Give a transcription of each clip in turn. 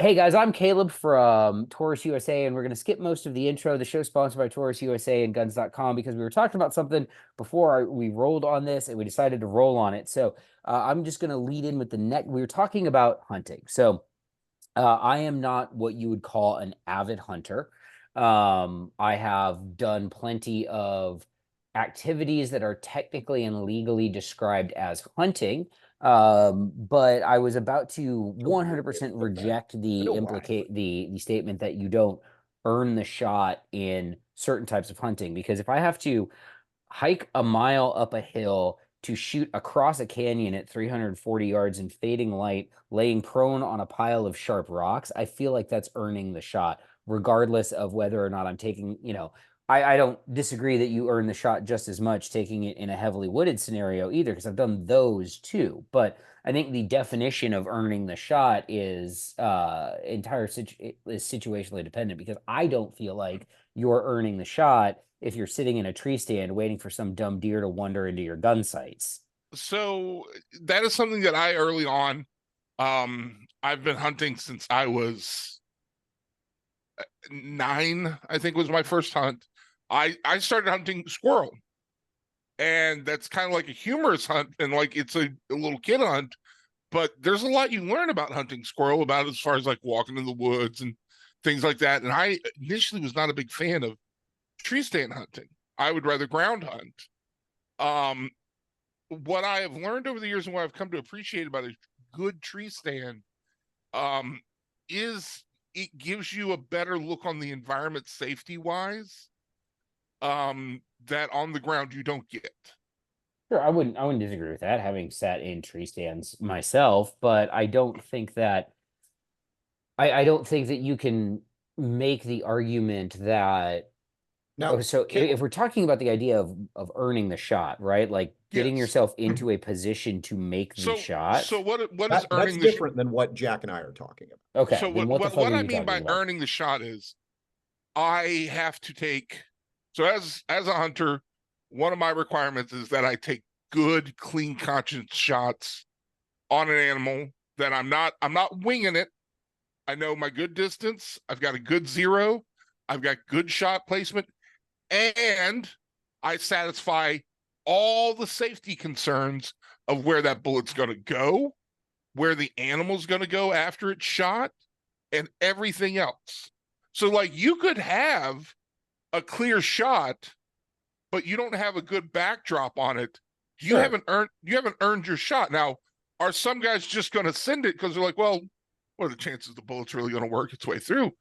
Hey guys, I'm Caleb from Taurus USA, and we're going to skip most of the intro. The show's sponsored by Taurus USA and Guns.com because we were talking about something before we rolled on this and we decided to roll on it. So I'm just going to lead in with the next. We were talking about hunting. So I am not what you would call an avid hunter. I have done plenty of activities that are technically and legally described as hunting. But I was about to 100% reject the the statement that you don't earn the shot in certain types of hunting, because if I have to hike a mile up a hill to shoot across a canyon at 340 yards in fading light, laying prone on a pile of sharp rocks, I feel like that's earning the shot, regardless of whether or not I'm taking, I don't disagree that you earn the shot just as much taking it in a heavily wooded scenario either, because I've done those too. But I think the definition of earning the shot is is situationally dependent, because I don't feel like you're earning the shot if you're sitting in a tree stand waiting for some dumb deer to wander into your gun sights. So that is something that I early on, I've been hunting since I was 9, I think was my first hunt. I started hunting squirrel, and that's kind of like a humorous hunt, and like it's a little kid hunt, but there's a lot you learn about hunting squirrel, about as far as like walking in the woods and things like that. And I initially was not a big fan of tree stand hunting. I would rather ground hunt. Um, what I have learned over the years and what I've come to appreciate about a good tree stand, um, is it gives you a better look on the environment safety wise, that on the ground you don't get. Sure, I wouldn't disagree with that, having sat in tree stands myself, but I don't think that you can make the argument that. Now, Oh, so if we're talking about the idea of earning the shot, right? Like getting Yes. yourself into a position to make the So shot. what is that's earning the different than what Jack and I are talking about. Okay, so then what what the what fuck what are I you mean talking by about? earning the shot is I have to take, so as a hunter, one of my requirements is that I take good, clean conscience shots on an animal, that I'm not winging it. I know my good distance. I've got a good zero. I've got good shot placement, and I satisfy all the safety concerns of where that bullet's going to go, where the animal's going to go after it's shot, and everything else. So, like, you could have a clear shot, but you don't have a good backdrop on it. You Sure. haven't earned your shot. Now, are some guys just going to send it because they're like, well, what are the chances the bullet's really going to work its way through?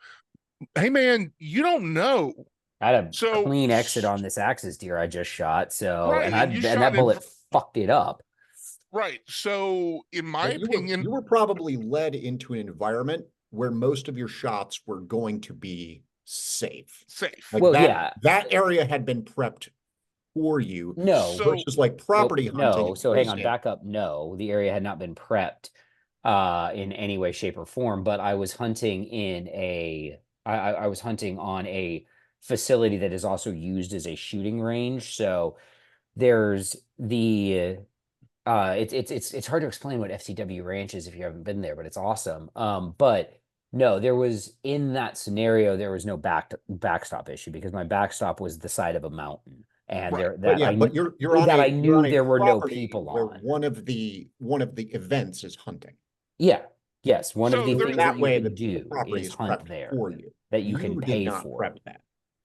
Hey, man, you don't know. I had a So, clean exit on this axis deer I just shot, so right, and you and that shot in bullet fucked it up. right. So, in my And opinion, you were probably led into an environment where most of your shots were going to be safe. safe. Like Well, yeah. that area had been prepped for you No. So, versus like Nope. property hunting No. in So tree hang on, stand. back up. No, the area had not been prepped in any way, shape, or form, but I was hunting in I was hunting on a facility that is also used as a shooting range. So there's the it's hard to explain what FCW Ranch is if you haven't been there, but it's awesome. But no, there was, in that scenario, there was no backstop issue, because my backstop was the side of a mountain, and right. there But that yeah, I but I you're on knew a there were no property people where on. one of the events is hunting. Yeah, yes, one of So the So in things there's that that you way, can the do property is is hunt prepped there, for you. that you can You did pay not for. prep that.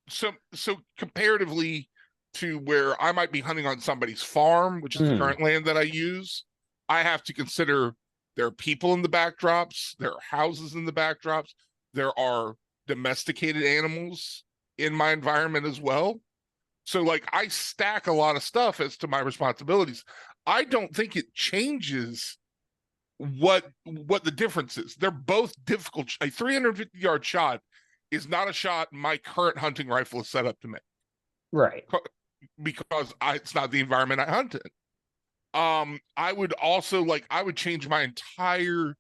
so comparatively to where I might be hunting on somebody's farm, which is the Mhm. current land that I use, I have to consider there are people in the backdrops, there are houses in the backdrops, there are domesticated animals in my environment as well. So, like, I stack a lot of stuff as to my responsibilities. I don't think it changes what the difference is. They're both difficult. A 350-yard shot is not a shot my current hunting rifle is set up to make, Right. because it's not the environment I hunt in. I would also, like, I would change my entire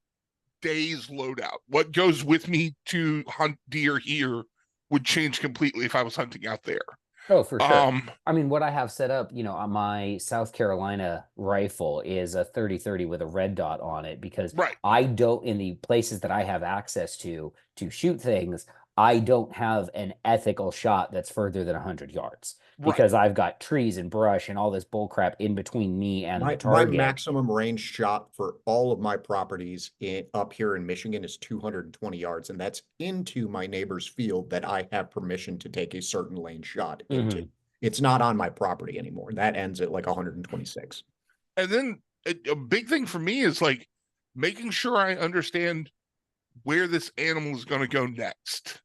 day's loadout. What goes with me to hunt deer here would change completely if I was hunting out there. Oh, for sure. Um, I mean, what I have set up, on my South Carolina rifle is a 30-30 with a red dot on it because right, I don't, in the places that I have access to shoot things, I don't have an ethical shot that's further than 100 yards right. because I've got trees and brush and all this bull crap in between me and the My target. maximum range shot for all of my properties up here in Michigan is 220 yards, and that's into my neighbor's field that I have permission to take a certain lane shot into. Mhm. It's not on my property anymore. That ends at like 126. And then a big thing for me is like making sure I understand where this animal is going to go next.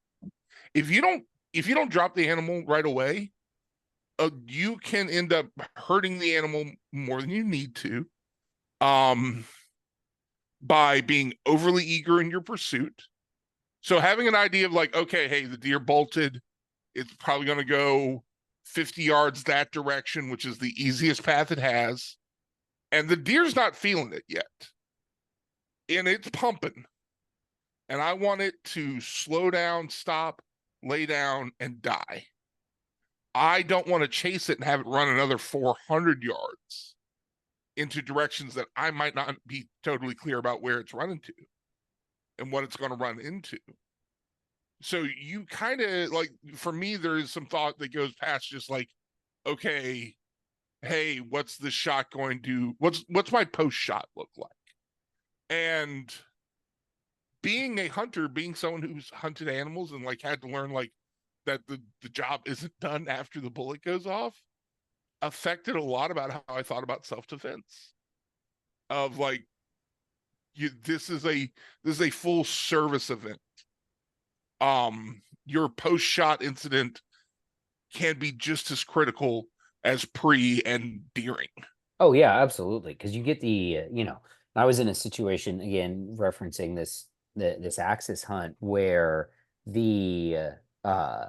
If you don't, if you don't drop the animal right away, you can end up hurting the animal more than you need to, um, by being overly eager in your pursuit. So having an idea of like, okay, hey, the deer bolted, it's probably going to go 50 yards that direction, which is the easiest path it has. And the deer's not feeling it yet. And it's pumping. And I want it to slow down, stop, lay down, and die. I don't want to chase it and have it run another 400 yards into directions that I might not be totally clear about where it's running to and what it's going to run into. So you kind of like, for me, there is some thought that goes past just like, okay, hey, what's this shot going to, what's my post shot look like? And being a hunter, being someone who's hunted animals and like had to learn like that the job isn't done after the bullet goes off, affected a lot about how I thought about self-defense. Of like, this is a full service event. Your post shot incident can be just as critical as pre and during. Oh yeah, absolutely. Because you get I was in a situation again referencing this axis hunt where the uh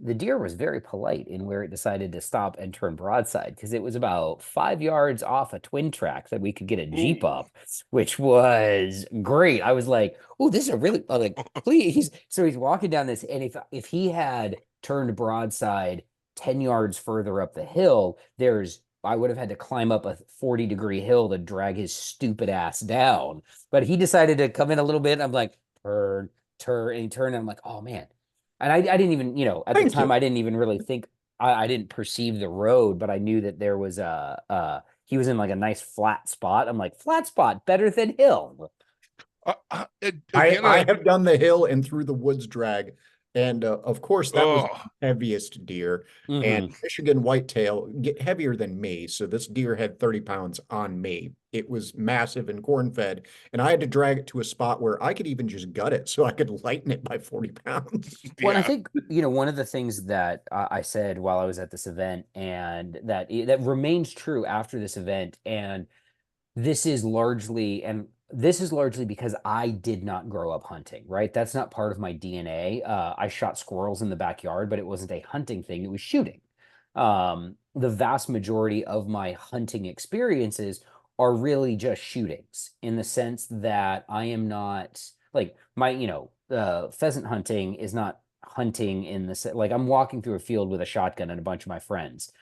the deer was very polite in where it decided to stop and turn broadside because it was about 5 yards off a twin track that we could get a Jeep Ooh. up, which was great. I was like, "Oh, this is a really like please." So he's walking down this, and if he had turned broadside 10 yards further up the hill, I would have had to climb up a 40-degree hill to drag his stupid ass down. But he decided to come in a little bit. And I'm like, turn, turn. And he turned. And I'm like, oh, man. And I didn't even, at the Thank time, you. I didn't even really think, I didn't perceive the road, but I knew that there was he was in like a nice flat spot. I'm like, flat spot, better than hill. Again, I have done the hill and through the woods drag. And of course, that was the oh, heaviest deer. And Mhm. Michigan whitetail get heavier than me. So this deer had 30 pounds on me. It was massive and corn fed. And I had to drag it to a spot where I could even just gut it so I could lighten it by 40 pounds. Well, and I yeah. think, one of the things that I said while I was at this event and that remains true after this event, and this is largely because I did not grow up hunting, right? That's not part of my DNA. I shot squirrels in the backyard, but it wasn't a hunting thing, it was shooting. The vast majority of my hunting experiences are really just shootings in the sense that I am not like pheasant hunting is not hunting in the like I'm walking through a field with a shotgun and a bunch of my friends.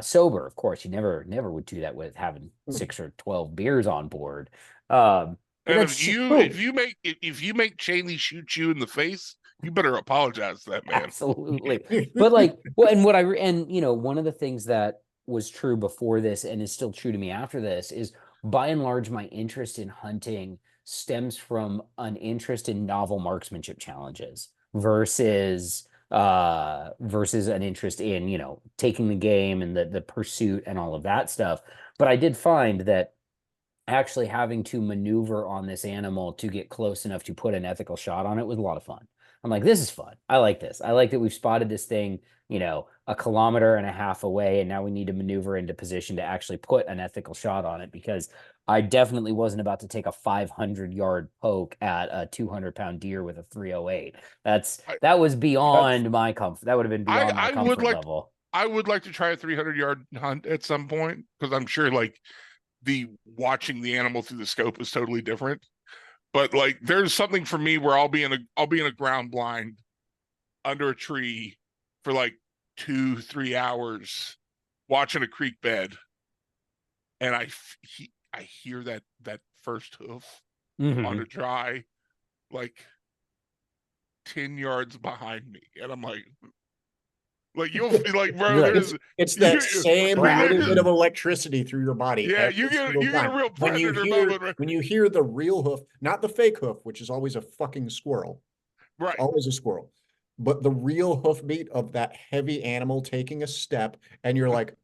Sober, of course, you never would do that with having 6 or 12 beers on board. But And that's if you make Cheney shoot you in the face, you better apologize to that man. absolutely. But like, well, and what I and one of the things that was true before this and is still true to me after this is by and large my interest in hunting stems from an interest in novel marksmanship challenges versus an interest in, taking the game and the pursuit and all of that stuff. But I did find that actually having to maneuver on this animal to get close enough to put an ethical shot on it was a lot of fun. I'm like, this is fun. I like this. I like that we've spotted this thing, a kilometer and a half away, and now we need to maneuver into position to actually put an ethical shot on it because I definitely wasn't about to take a 500-yard poke at a 200-pound deer with a 308. I, That was That's beyond my comfort. That would have been beyond my I would comfort like level. I would like to try a 300-yard hunt at some point because I'm sure like the watching the animal through the scope is totally different. But like there's something for me where I'll be in a ground blind under a tree for like 2-3 hours watching a creek bed, and I hear that first hoof on Mhm. a dry, like 10 yards behind me, and I'm like you'll feel like, bro, You're like, It's that you same little bit there's of electricity through your body yeah, every single you get a time. real When you predator hear moment, when you hear the real hoof, not the fake hoof, which is always a fucking squirrel. It's right? always a squirrel. But the real hoofbeat of that heavy animal taking a step, and you're like,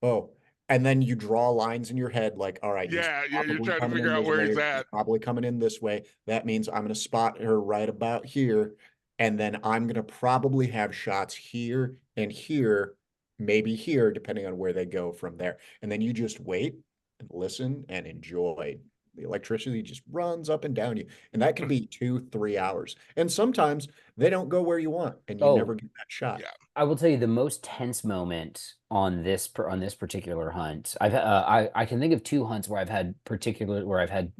oh, and then you draw lines in your head like, all right, he's Yeah, you're probably trying to coming figure in out this where way. he's He's at. probably coming in this way. That means I'm going to spot her right about here. And then I'm going to probably have shots here and here, maybe here, depending on where they go from there. And then you just wait and listen and enjoy. The electricity just runs up and down you. And that can be 2-3 hours. And sometimes they don't go where you want and you never oh, get that shot. Yeah. I will tell you the most tense moment on this particular hunt. I can think of two hunts where I've had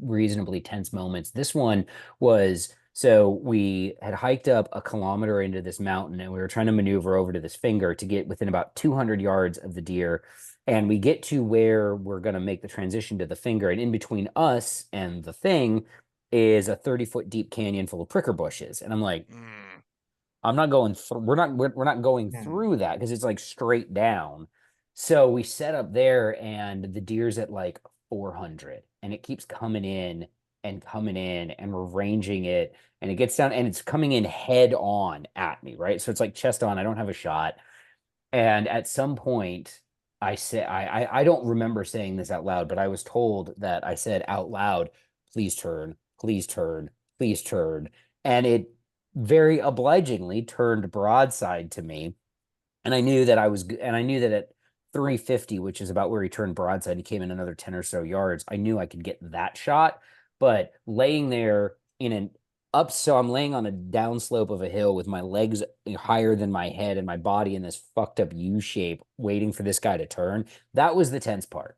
reasonably tense moments. This one was, so we had hiked up a kilometer into this mountain and we were trying to maneuver over to this finger to get within about 200 yards of the deer. And we get to where we're going to make the transition to the finger, and in between us and the thing is a 30-foot deep canyon full of pricker bushes. And I'm like, Mm. I'm not going through, we're not going Hmm. through that because it's like straight down. So we set up there and the deer's at like 400 and it keeps coming in and we're ranging it and it gets down and it's coming in head on at me, right? So it's like chest on, I don't have a shot. And at some point I don't remember saying this out loud, but I was told that I said out loud, please turn, please turn, please turn. And it very obligingly turned broadside to me. And I knew that at 350, which is about where he turned broadside, he came in another 10 or so yards. I knew I could get that shot, but laying there in an up, so I'm laying on a downslope of a hill with my legs higher than my head and my body in this fucked up U shape, waiting for this guy to turn. That was the tense part.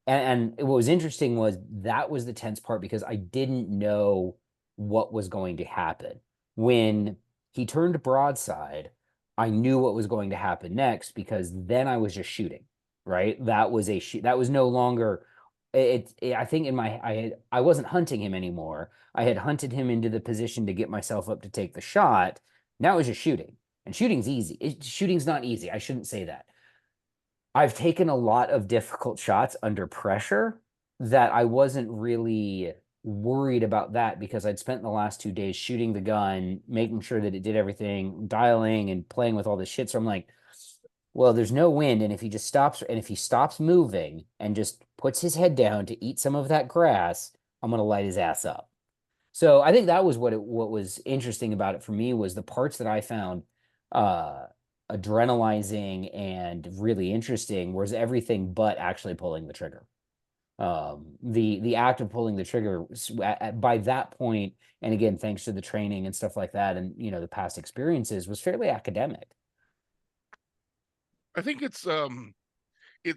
And what was interesting was that was the tense part because I didn't know what was going to happen. When he turned broadside, I knew what was going to happen next because then I was just shooting, right? That was a shoot. That was no longer I think in my I wasn't hunting him anymore. I had hunted him into the position to get myself up to take the shot. Now it was just shooting. And shooting's easy. Shooting's not easy. I shouldn't say that. I've taken a lot of difficult shots under pressure that I wasn't really worried about that because I'd spent the last 2 days shooting the gun, making sure that it did everything, dialing and playing with all this shit. So I'm like, well, there's no wind, and if he stops moving and just puts his head down to eat some of that grass, I'm gonna light his ass up. So I think that was what was interesting about it for me was the parts that I found uh adrenalizing and really interesting was everything but actually pulling the trigger. The act of pulling the trigger by that point, and again, thanks to the training and stuff like that, and the past experiences, was fairly academic. I think it's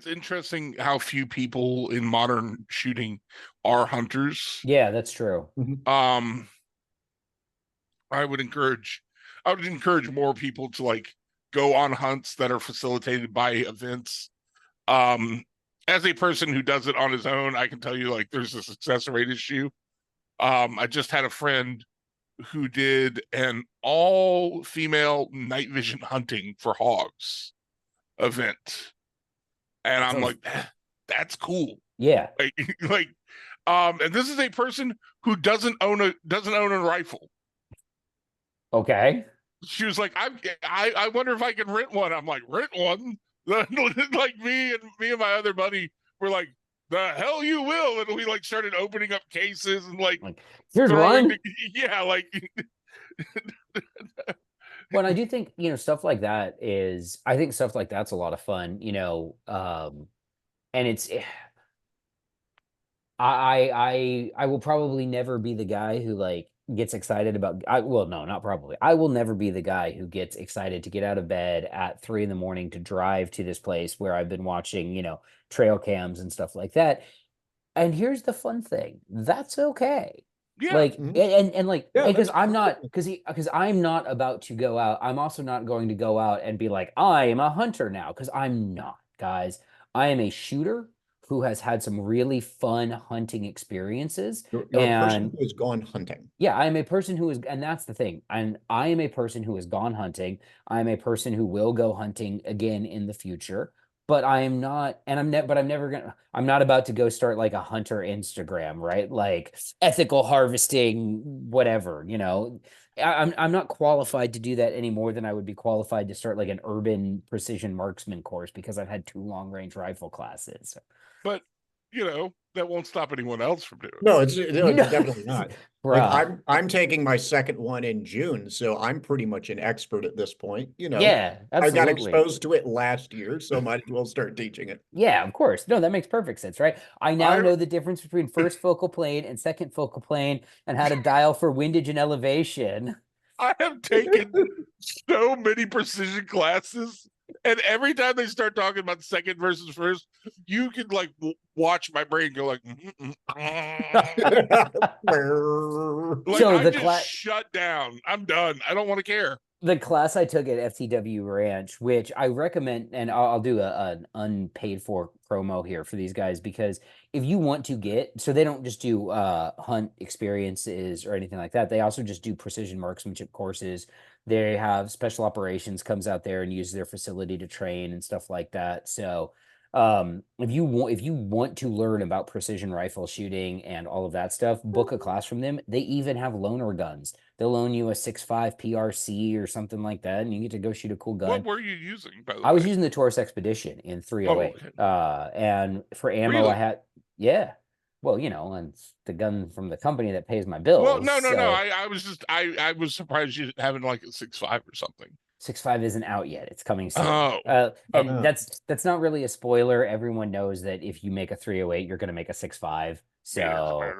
interesting how few people in modern shooting are hunters. Yeah, that's true. Mhm. Um, I would encourage more people to like go on hunts that are facilitated by events. Um, as a person who does it on his own, I can tell you like there's a success rate issue. I just had a friend who did an all female night vision hunting for hogs event. And That I'm sounds, like, that's cool. yeah, Like, like, and this is a person who doesn't own a rifle. okay. She was like, I wonder if I can rent one. I'm like, rent one? Like me and my other buddy were like, the hell you will. And we like started opening up cases and like Like, here's throwing one. the, yeah, like Well, and I do think, I think stuff like that's a lot of fun, and I will probably never be the guy who like gets excited about well, no, not probably. I will never be the guy who gets excited to get out of bed at 3 in the morning to drive to this place where I've been watching, trail cams and stuff like that. And here's the fun thing. That's okay. Yeah. Like and like Yeah, because that's I'm not perfect. because I'm not about to go out. I'm also not going to go out and be like, I am a hunter now, because I'm not, guys. I am a shooter who has had some really fun hunting experiences. You're a person And who has gone hunting. yeah, I am a person who is, and that's the thing. I am a person who has gone hunting. I am a person who will go hunting again in the future. But I am not, and but I'm never gonna. I'm not about to go start like a hunter Instagram, right? Like ethical harvesting, whatever. I'm not qualified to do that any more than I would be qualified to start like an urban precision marksman course, because I've had 2 long-range rifle classes. But that won't stop anyone else from doing it. No, it's definitely not. Like Bruh. I'm taking my second one in June, so I'm pretty much an expert at this point. Yeah, I got absolutely. exposed to it last year, so might as well start teaching it. Yeah, of course. No, that makes perfect sense, right? I now I know the difference between first focal plane and second focal plane, and how to dial for windage and elevation. I have taken so many precision classes, and every time they start talking about second versus first, you can like watch my brain go like, like So I the just shut down. I'm done. I don't want to care. the class I took at FTW Ranch, which I recommend, and I'll do an unpaid for promo here for these guys, because if you want to so they don't just do hunt experiences or anything like that. They also just do precision marksmanship courses. They have special operations comes out there and uses their facility to train and stuff like that. So if you want to learn about precision rifle shooting and all of that stuff, book a class from them. They even have loaner guns. They'll loan you a 6.5 PRC or something like that, and you get to go shoot a cool gun. What were you using, by the way? I was using the Taurus Expedition in 308. okay. And for ammo, Really? I had, yeah. Well, and it's the gun from the company that pays my bills. Well, no. So I was just I was surprised you having like a 6.5 or something. 6.5 isn't out yet. It's coming soon. Oh. And that's not really a spoiler. Everyone knows that if you make a 308, you're going to make a 6.5. So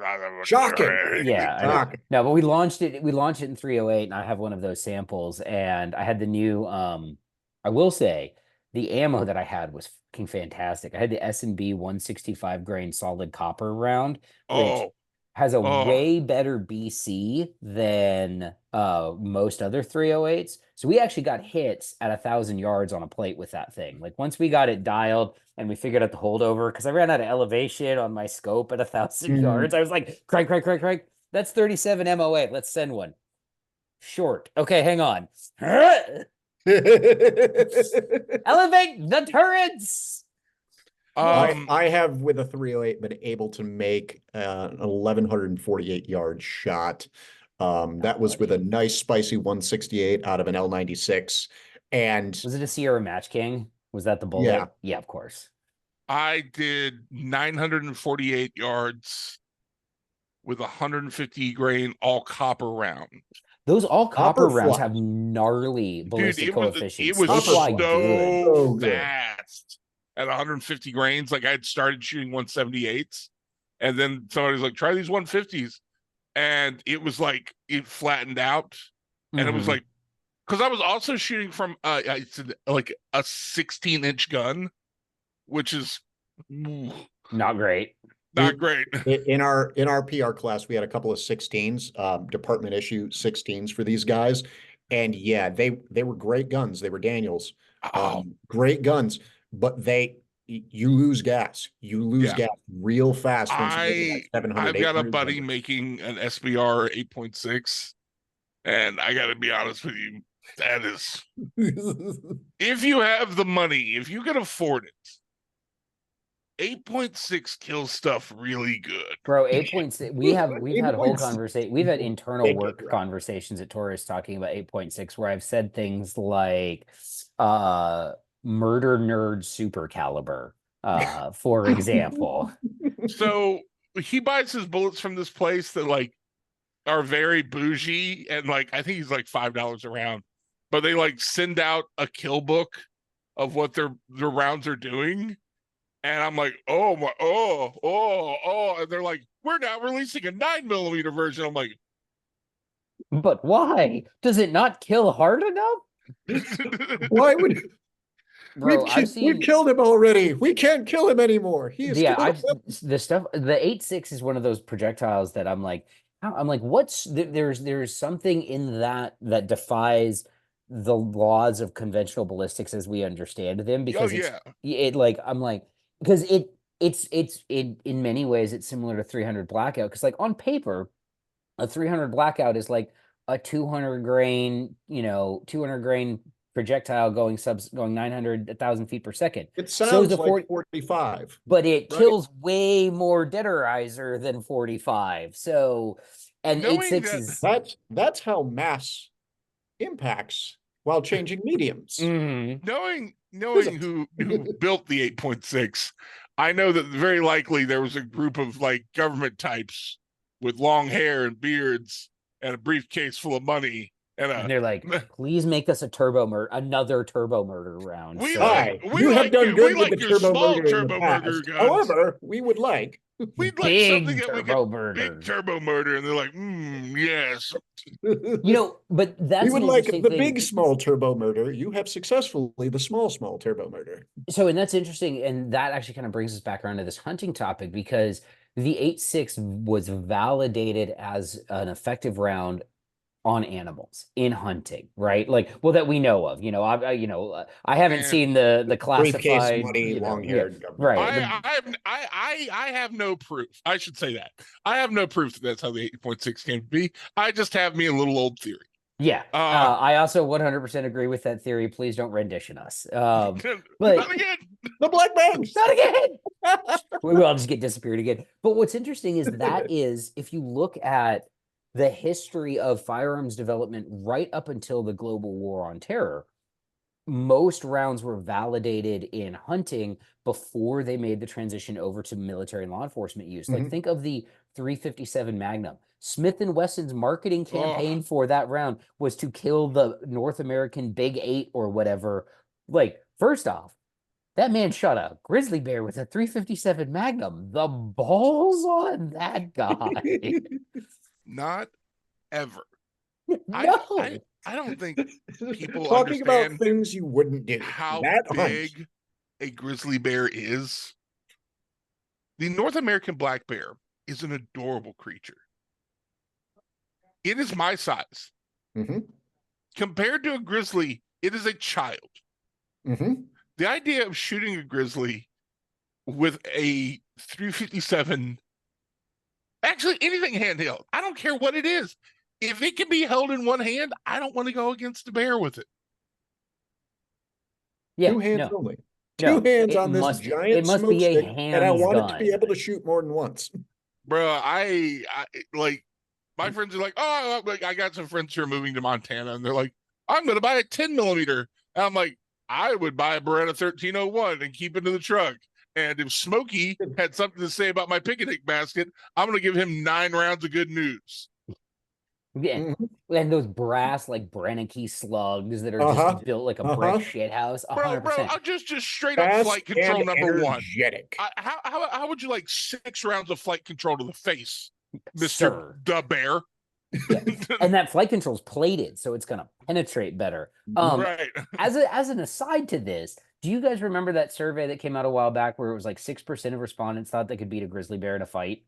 Shocking. yeah, I know. Shocking. No, but we launched it in 308, and I have one of those samples, and I had the new I will say the ammo that I had was fucking fantastic. I had the S&B 165 grain solid copper round, which has a way better BC than most other 308s. So we actually got hits at 1,000 yards on a plate with that thing. Like once we got it dialed and we figured out the holdover, because I ran out of elevation on my scope at 1,000 yards, I was like, crank. That's 37 MOA. Let's send one. Short. Okay, hang on. Elevate the turrets. I have, with a 308, been able to make an 1,148 yard shot. That was with a nice spicy 168 out of an L96. And was it a Sierra Match King? Was that the bullet? Yeah, of course. I did 948 yards with 150 grain all copper round. Those all copper rounds fly. have gnarly ballistic coefficients. It was fly so good. fast at 150 grains. Like I'd started shooting 178s, and then somebody was like, "Try these 150s," and it was like it flattened out, and it was like, because I was also shooting from like a 16-inch gun, which is not great. Not great. In our PR class, we had a couple of 16s, department issue 16s for these guys. And yeah, they were great guns. They were Daniels. Great guns, but you lose gas. You lose gas real fast once you get to that 700. I've got a buddy making an SBR 8.6, and I got to be honest with you, that is, if you have the money, if you can afford it, 8.6 kills stuff really good. Bro, 8.6, we've had whole conversation. We've had internal work conversations at Taurus talking about 8.6, where I've said things like murder nerd super caliber, for example. So he buys his bullets from this place that like are very bougie, and like I think he's like $5 a round, but they like send out a kill book of what their rounds are doing. And I'm like, and they're like, we're now releasing a 9mm version. I'm like, but why? Does it not kill hard enough? Why would Bro, we've killed him already. We can't kill him anymore. He is the stuff. The 8.6 is one of those projectiles that I'm like, I'm like, there's something in that that defies the laws of conventional ballistics as we understand them, Oh because yeah. it like I'm like because it's in many ways it's similar to 300 blackout, because like on paper a 300 blackout is like a 200 grain 200 grain projectile going 900 1,000 feet per second. It So is sounds the like 40, 45, but it right? kills way more deaderizer than 45. So, and eight Knowing six that is That's how mass impacts while changing mediums. mhm. knowing Physics. who built the 8.6, I know that very likely there was a group of like government types with long hair and beards and a briefcase full of money and And a they're like, please make us another turbo murder round. we So like Hi, we you have like done your we good with the like your turbo small murder in the turbo murder past. guns. However, we would like We'd like something big that we could turbo big murder. turbo murder, and they're like, yes. But we that's an would like interesting the thing. big small turbo murder. You have successfully the small turbo murder. So, and that's interesting, and that actually kind of brings us back around to this hunting topic, because the 8.6 was validated as an effective round on animals in hunting, right? Like, well, that we know of. I haven't And seen the Briefcase, classified, money, yeah, long-haired government. right. I have no proof. I should say that. I have no proof that that's how the 8.6 came to be. I just have me a little old theory. Yeah. Uh I also 100% agree with that theory. Please don't rendition us. But not again. The black bags. not again. We will just get disappeared again. But what's interesting is that is, if you look at the history of firearms development right up until the global war on terror, most rounds were validated in hunting before they made the transition over to military and law enforcement use. Like, Mhm. think of the 357 Magnum. Smith and Wesson's marketing Oh, campaign for that round was to kill the North American Big Eight or whatever. Like, first off, that man shot a grizzly bear with a 357 Magnum. The balls on that guy. not ever. I I No. I don't think people Talking about understand things you wouldn't do. how That hunt. big a grizzly bear is. The North American black bear is an adorable creature. It is my size. Mhm. Compared to a grizzly, it is a child. Mhm. The idea of shooting a grizzly with a 357, actually anything handheld, I don't care what it is. If it can be held in one hand, I don't want to go against a bear with it. Yeah, Two hands no. only. Two No, hands on this it giant must be a smokestick, and I hands want it to be gun. able to shoot more than once. Bro, I like my friends are like, oh, like I got some friends who are moving to Montana, and they're like, I'm going to buy a 10 millimeter. And I'm like, I would buy a Beretta 1301 and keep it in the truck. And if Smokey had something to say about my picnic basket, I'm going to give him 9 rounds of good news. Yeah. Mhm. And those brass like Brennicky slugs that are Uh-huh. just built like a brick Uh-huh. shit house. Bro, 100%. I'll just straight up Fast flight control and number one. energetic. How would you like 6 rounds of flight control to the face, Mr. Sir. the Bear? Yeah. And that flight control is plated, so it's gonna penetrate better. Right. As an aside to this, do you guys remember that survey that came out a while back where it was like 6% of respondents thought they could beat a grizzly bear in a fight?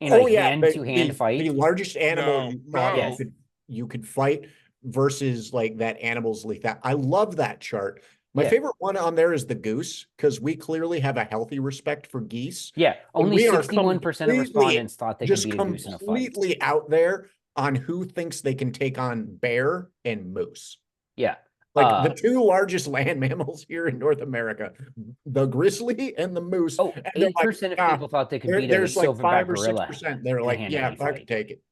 In a Oh yeah, hand-to-hand the fight? largest animal No, you thought Yes. you could fight versus like that animal's lethal. I love that chart. My Yeah. favorite one on there is the goose, because we clearly have a healthy respect for geese. Yeah. And Only we are 61% of respondents thought they could just beat a goose in a fight. completely out there on who thinks they can take on bear and moose. Yeah. Like the two largest land mammals here in North America, the grizzly and the moose. Oh, And they're like, 8% of people thought they could beat a there's like silverback 5 or gorilla 6%. They're in a like, yeah, hand-to-hand I could fight. take it.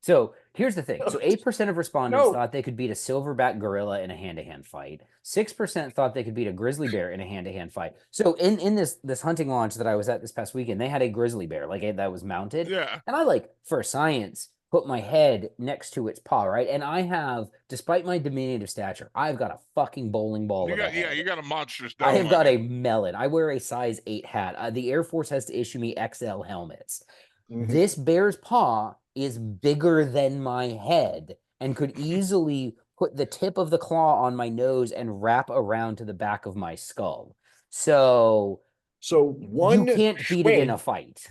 So here's the thing. So 8% of respondents No. thought they could beat a silverback gorilla in a hand-to-hand fight. 6% thought they could beat a grizzly bear in a hand-to-hand fight. So in this hunting launch that I was at this past weekend, they had a grizzly bear that was mounted. Yeah. And I like, for science, put my head next to its paw, right? And I have, despite my diminutive stature, I've got a fucking bowling ball of a head. You got a monstrous I dome have on got you. a melon. I wear a size 8 hat. The Air Force has to issue me XL helmets. This bear's paw is bigger than my head and could easily put the tip of the claw on my nose and wrap around to the back of my skull. So So you one can't beat it in a fight.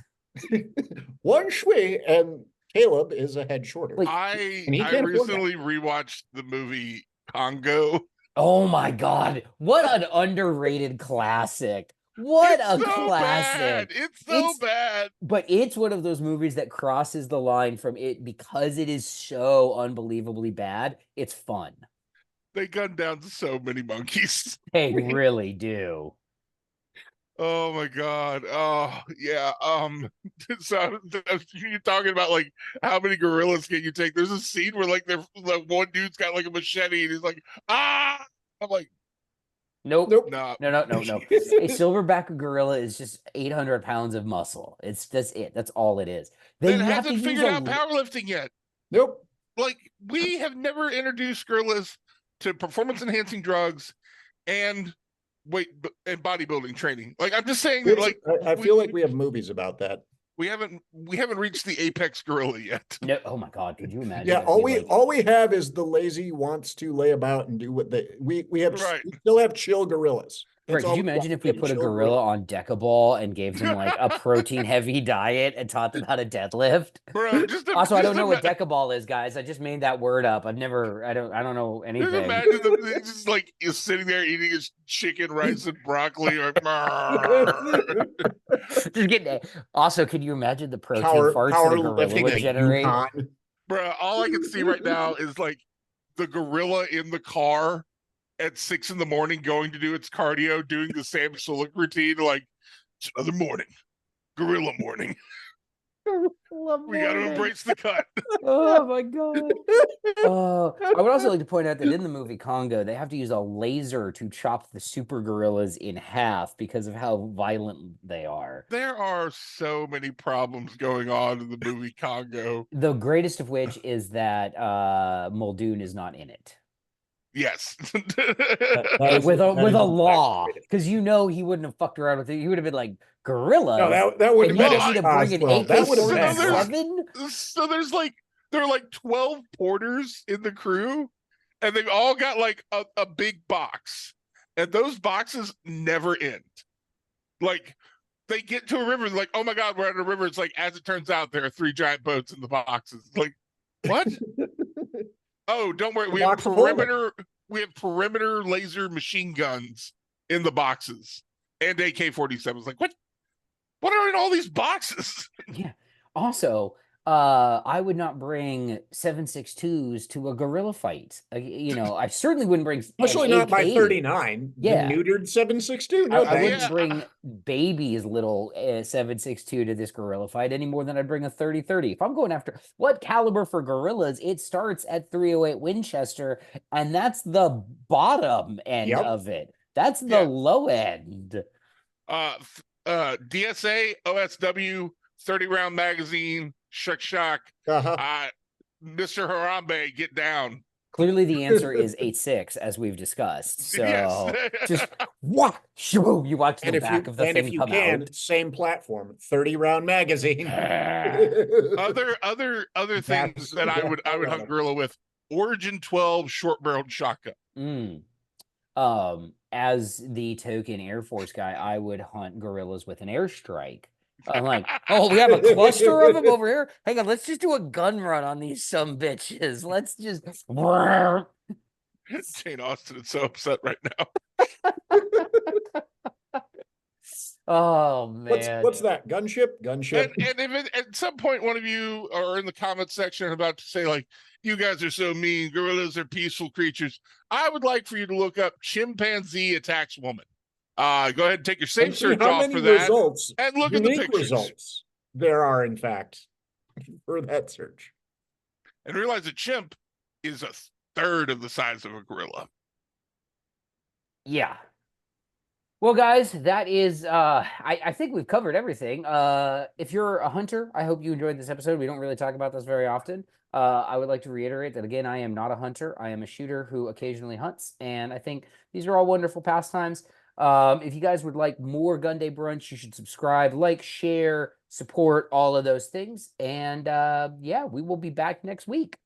one shui, and Caleb is a head shorter. Like, And he I can't afford that. recently rewatched the movie Congo. oh my God, what an underrated classic. What It's a so bad. classic. It's so bad. But it's one of those movies that crosses the line from it because it is so unbelievably bad. It's fun. They gunned down so many monkeys. They really do. Oh my God. Oh yeah. So you're talking about like how many gorillas can you take? There's a scene where like one dude's got like a machete and he's like, ah. I'm like, Nope. Nope. nah. No. A silverback gorilla is just 800 pounds of muscle. That's it. That's all it is. That You have to hasn't use figured out powerlifting yet. Nope. Like we have never introduced gorillas to performance enhancing drugs and and bodybuilding training. Like I'm just saying that like I feel like we have movies about that. we haven't reached the apex gorilla yet. No, oh my God, could you imagine? Yeah, if all we have is the lazy wants to lay about and do what we have Right. we still have chill gorillas. Right, That's could all you we imagine got. if we have put a chill gorilla gorillas. on Decaball and gave them like a protein heavy diet and taught them how to deadlift? Bro, Also, I don't know what ima- Decaball is, guys. I just made that word up. I don't know just anything. imagine them just like is sitting there eating his chicken, rice, and broccoli. Or, Just getting. Also, can you imagine the protein farts that power a gorilla lifting would a generate? Yukon. bro, all I can see right now is like the gorilla in the car at 6 in the morning going to do its cardio, doing the Sam Sulek routine. Like, it's another morning, gorilla morning. We got to embrace the cut. Oh my God. I would also like to point out that in the movie Congo, they have to use a laser to chop the super gorillas in half because of how violent they are. There are so many problems going on in the movie Congo. The greatest of which is that Muldoon is not in it. Yes. With a law, because he wouldn't have fucked around with it. He would have been like, gorillas. No, that would have and been you want me to bring an AK-47? So there are like 12 porters in the crew, and they've all got like a big box, and those boxes never end. Like they get to a river, like, oh my God, we're at a river. It's like, as it turns out, there are 3 giant boats in the boxes. Like, what? Oh, don't worry. We have perimeter laser machine guns in the boxes and AK-47s. Like, what are in all these boxes? Yeah. Also, I would not bring 7.62s to a gorilla fight. I certainly wouldn't bring Especially not by 39. Yeah. The neutered 7.62. No, I wouldn't bring baby's little 7.62 to this gorilla fight any more than I'd bring a 30-30. If I'm going after what caliber for gorillas, it starts at 308 Winchester, and that's the bottom end of it. That's the low end. DSA, OSW, 30-round magazine, shock. Mr. Harambe, get down. Clearly, the answer is 8.6, as we've discussed. So just what? You watch the back of the thing come out. And if you can, same platform, 30-round magazine. Other things that I would hunt gorilla with: Origin 12 short-barreled shotgun. As the token Air Force guy, I would hunt gorillas with an airstrike. I'm like, oh, we have a cluster of them over here. Hang on, let's just do a gun run on these some bitches. Let's just. Jane Austen is so upset right now. Oh man, what's that? Gunship. And if at some point one of you are in the comments section about to say like, you guys are so mean, gorillas are peaceful creatures, I would like for you to look up chimpanzee attacks woman. Go ahead and take your safe search off for that and look at the pictures. Results there are, in fact, for that search. And realize a chimp is a third of the size of a gorilla. Yeah. Well, guys, that is, I think we've covered everything. If you're a hunter, I hope you enjoyed this episode. We don't really talk about this very often. I would like to reiterate that, again, I am not a hunter. I am a shooter who occasionally hunts, and I think these are all wonderful pastimes. If you guys would like more Gunday Brunch, you should subscribe, like, share, support, all of those things. And yeah, we will be back next week.